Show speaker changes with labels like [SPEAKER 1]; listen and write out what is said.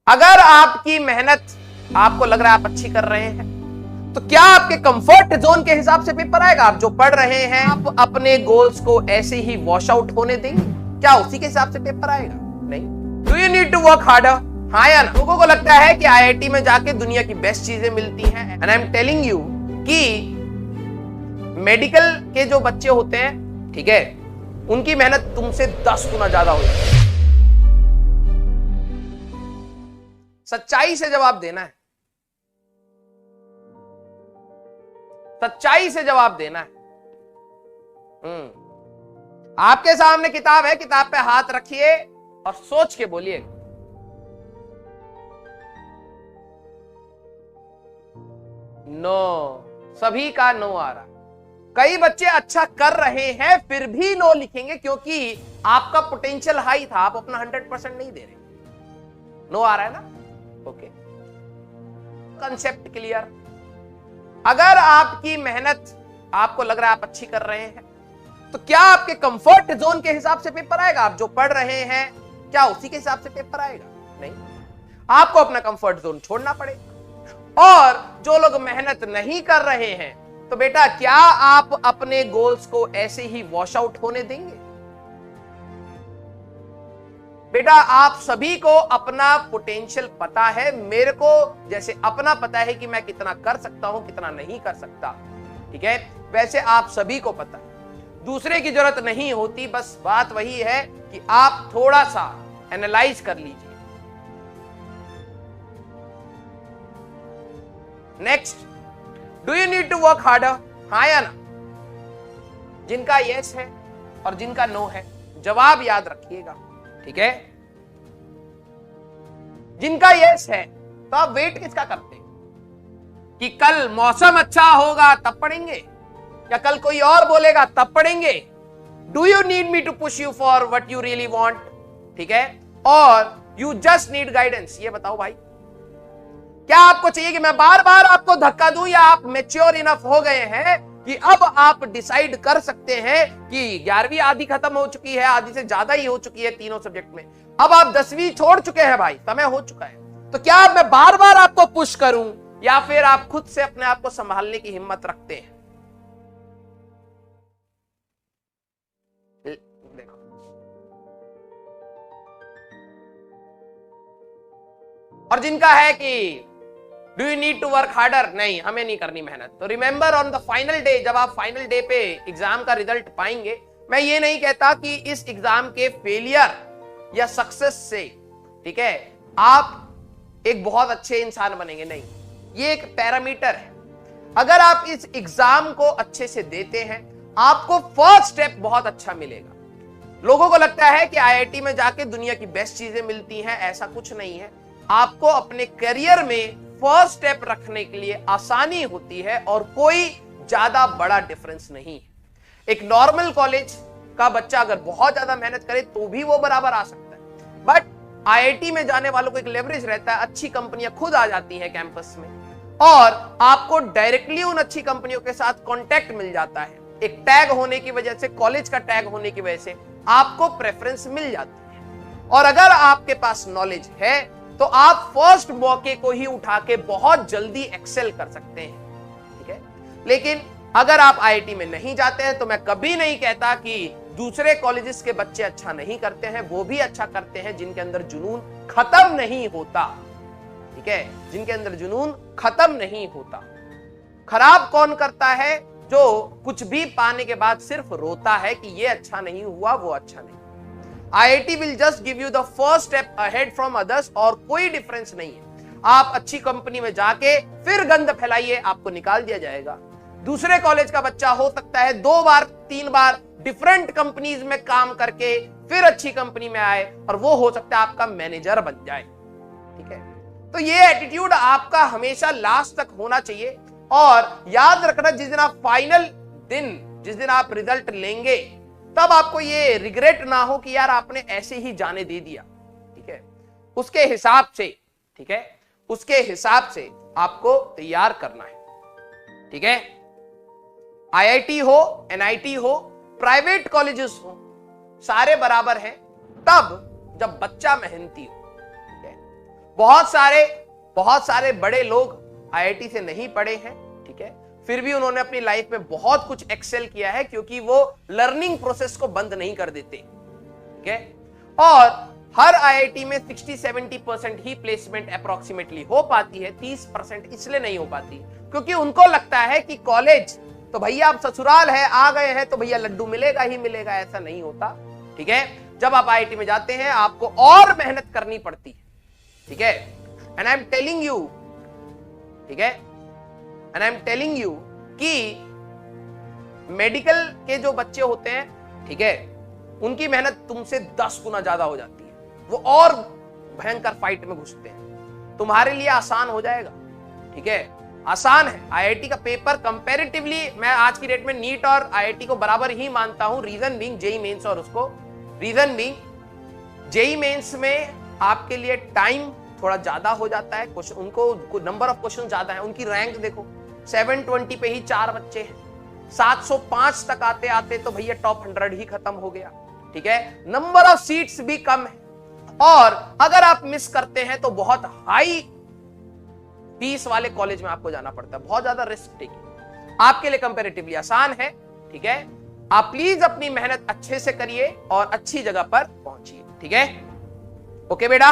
[SPEAKER 1] अगर आपकी मेहनत आपको लग रहा है आप अच्छी कर रहे हैं तो क्या आपके कंफर्ट जोन के हिसाब से पेपर आएगा? आप जो पढ़ रहे हैं आप अपने गोल्स को ऐसे ही वॉश आउट होने देंगे? क्या उसी के हिसाब से पेपर आएगा? नहीं। Do you need to work harder? हाँ या ना? लोगों को लगता है कि आईआईटी में जाके दुनिया की बेस्ट चीजें मिलती हैं and I am telling you कि मेडिकल के जो बच्चे होते हैं, ठीक है, उनकी मेहनत तुमसे 10 गुना ज्यादा होती है। सच्चाई से जवाब देना है, सच्चाई से जवाब देना है। आपके सामने किताब है, किताब पे हाथ रखिए और सोच के बोलिए। नो, सभी का नो आ रहा। कई बच्चे अच्छा कर रहे हैं फिर भी नो लिखेंगे क्योंकि आपका पोटेंशियल हाई था, आप अपना 100% नहीं दे रहे। नो आ रहा है ना? Okay, concept clear. अगर आपकी मेहनत आपको लग रहा है आप अच्छी कर रहे हैं तो क्या आपके कंफर्ट जोन के हिसाब से पेपर आएगा? आप जो पढ़ रहे हैं क्या उसी के हिसाब से पेपर आएगा? नहीं। आपको अपना कंफर्ट जोन छोड़ना पड़ेगा। और जो लोग मेहनत नहीं कर रहे हैं तो बेटा क्या आप अपने गोल्स को ऐसे ही वॉश आउट होने देंगे? बेटा आप सभी को अपना पोटेंशियल पता है, मेरे को जैसे अपना पता है कि मैं कितना कर सकता हूं कितना नहीं कर सकता, ठीक है, वैसे आप सभी को पता है। दूसरे की जरूरत नहीं होती, बस बात वही है कि आप थोड़ा सा एनालाइज कर लीजिए। Next, do you need to work harder? हाँ या ना? जिनका यस है और जिनका नो है जवाब याद रखिएगा, ठीक है। जिनका यस है तो आप वेट किसका करते हैं कि कल मौसम अच्छा होगा तब पढ़ेंगे या कल कोई और बोलेगा तब पढ़ेंगे? Do you need me to push you for what you really want, ठीक है, और यू जस्ट नीड गाइडेंस? ये बताओ भाई, क्या आपको चाहिए कि मैं बार बार आपको धक्का दूं या आप मैच्योर इनफ हो गए हैं कि अब आप डिसाइड कर सकते हैं कि 11वीं आधी खत्म हो चुकी है, आधी से ज्यादा ही हो चुकी है तीनों सब्जेक्ट में, अब आप 10वीं छोड़ चुके हैं भाई, समय हो चुका है, तो क्या अब मैं बार बार आपको पुश करूं या फिर आप खुद से अपने आप को संभालने की हिम्मत रखते हैं? देखो, और जिनका है कि do you need to work harder, नहीं हमें नहीं करनी मेहनत, तो remember on the final day, जब आप फाइनल डे पे एग्जाम का रिजल्ट पाएंगे, मैं ये नहीं कहता कि इस एग्जाम के फेलियर या सक्सेस से, ठीक है, आप एक बहुत अच्छे इंसान बनेंगे, नहीं, ये एक पैरामीटर है। अगर आप इस एग्जाम को अच्छे से देते हैं आपको फर्स्ट स्टेप बहुत अच्छा मिलेगा। लोगों को लगता है कि आईआईटी में जाके दुनिया की बेस्ट चीजें मिलती हैं, ऐसा कुछ नहीं है। आपको अपने करियर में फर्स्ट स्टेप रखने के लिए आसानी होती है और कोई ज्यादा बड़ा डिफरेंस नहीं है। एक नॉर्मल कॉलेज का बच्चा अगर बहुत ज्यादा मेहनत करे तो भी वो बराबर आ सकता है, बट आईआईटी में जाने वालों को एक लेवरेज रहता है, अच्छी कंपनियां खुद आ जाती हैं कैंपस में और आपको डायरेक्टली उन अच्छी कंपनियों के साथ कांटेक्ट मिल जाता है। एक टैग होने की वजह से, कॉलेज का टैग होने की वजह से आपको प्रेफरेंस मिल जाती है। और अगर आपके पास नॉलेज है तो आप फर्स्ट मौके को ही उठा के बहुत जल्दी एक्सेल कर सकते हैं, ठीक है। लेकिन अगर आप आईआईटी में नहीं जाते हैं तो मैं कभी नहीं कहता कि दूसरे कॉलेजेस के बच्चे अच्छा नहीं करते हैं, वो भी अच्छा करते हैं जिनके अंदर जुनून खत्म नहीं होता, ठीक है, जिनके अंदर जुनून खत्म नहीं होता। खराब कौन करता है? जो कुछ भी पाने के बाद सिर्फ रोता है कि ये अच्छा नहीं हुआ, वो अच्छा नहीं। IIT will just give you the first step ahead from others और कोई डिफरेंस नहीं है। आप अच्छी कंपनी में जाके फिर गंद फैलाइए, आपको निकाल दिया जाएगा। दूसरे कॉलेज का बच्चा हो सकता है 2 बार 3 बार डिफरेंट कंपनीज में काम करके फिर अच्छी कंपनी में आए और वो हो सकता है आपका मैनेजर बन जाए, ठीक है। तो ये एटीट्यूड आपका हमेशा लास्ट तक होना चाहिए। और याद रखना, जिस दिन आप फाइनल दिन, जिस दिन आप रिजल्ट लेंगे, तब आपको ये रिग्रेट ना हो कि यार आपने ऐसे ही जाने दे दिया, ठीक है। उसके हिसाब से, ठीक है, उसके हिसाब से आपको तैयार करना है, ठीक है। आईआईटी हो, एनआईटी हो, प्राइवेट कॉलेजेस हो, सारे बराबर हैं तब जब बच्चा मेहनती हो, ठीक है। बहुत सारे बड़े लोग आईआईटी से नहीं पढ़े हैं, ठीक है, फिर भी उन्होंने अपनी लाइफ में बहुत कुछ एक्सेल किया है, क्योंकि वो लर्निंग प्रोसेस को बंद नहीं कर देते, ठीक है। और हर आईआईटी में 60-70% ही प्लेसमेंट अप्रोक्सीमेटली हो पाती है, 30% इसलिए नहीं हो पाती क्योंकि उनको लगता है कि कॉलेज तो भैया अब ससुराल है, आ गए हैं तो भैया लड्डू मिलेगा ही मिलेगा। ऐसा नहीं होता, ठीक है। जब आप आईआईटी में जाते हैं आपको और मेहनत करनी पड़ती है, ठीक है। And I am telling you, ठीक है, and I am telling you कि मेडिकल के जो बच्चे होते हैं, ठीक है, उनकी मेहनत तुमसे 10 गुना ज्यादा हो जाती है, वो और भयंकर फाइट में घुसते हैं। तुम्हारे लिए आसान हो जाएगा, ठीक है, आसान है। आईआईटी का पेपर कंपैरेटिवली मैं आज की डेट में नीट और आईआईटी को बराबर ही मानता हूं। रीजन बीइंग जेईई मेंस और उसको, रीजन बीइंग जेईई मेंस में आपके लिए टाइम थोड़ा ज्यादा हो जाता है, उनको नंबर ऑफ क्वेश्चन ज्यादा है। उनकी रैंक देखो 720 पे ही 4 बच्चे हैं, 705 तक आते आते तो भैया टॉप 100 ही खत्म हो गया, ठीक है। नंबर ऑफ सीट्स भी कम है, और अगर आप मिस करते हैं तो बहुत हाई फीस वाले कॉलेज में आपको जाना पड़ता है, बहुत ज्यादा रिस्क टेकिंग। आपके लिए कंपैरेटिवली आसान है, ठीक है। आप प्लीज अपनी मेहनत अच्छे से करिए और अच्छी जगह पर पहुंचिए, ठीक है। ओके बेटा।